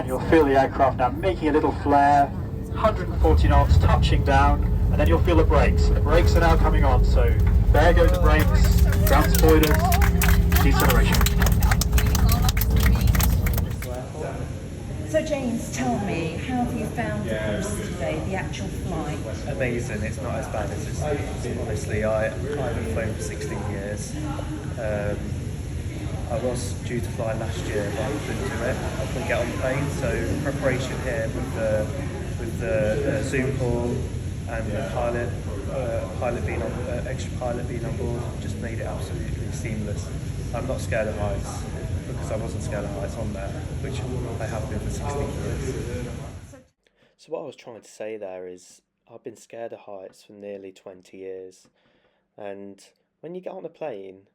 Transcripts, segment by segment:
and you'll feel the aircraft now making a little flare, 140 knots, touching down, and then you'll feel the brakes. The brakes are now coming on, so there go the brakes, ground spoilers, deceleration. So James, tell me, how have you found the course today, the actual flight? Amazing, it's not as bad as it seems. Honestly, I haven't flown for 16 years. I was due to fly last year, but I couldn't do it. I couldn't get on the plane, so preparation here with the Zoom call and the extra pilot being on board just made it absolutely seamless. I'm not scared of heights, because I wasn't scared of heights on there, which I have been for 16 years. So what I was trying to say there is I've been scared of heights for nearly 20 years, and when you get on a plane,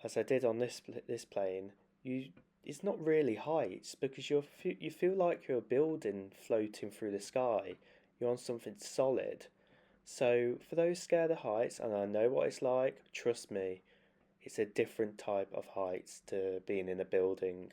as I did on this plane, it's not really heights, because you feel like you're a building floating through the sky. You're on something solid. So for those scared of heights, and I know what it's like, trust me, it's a different type of heights to being in a building.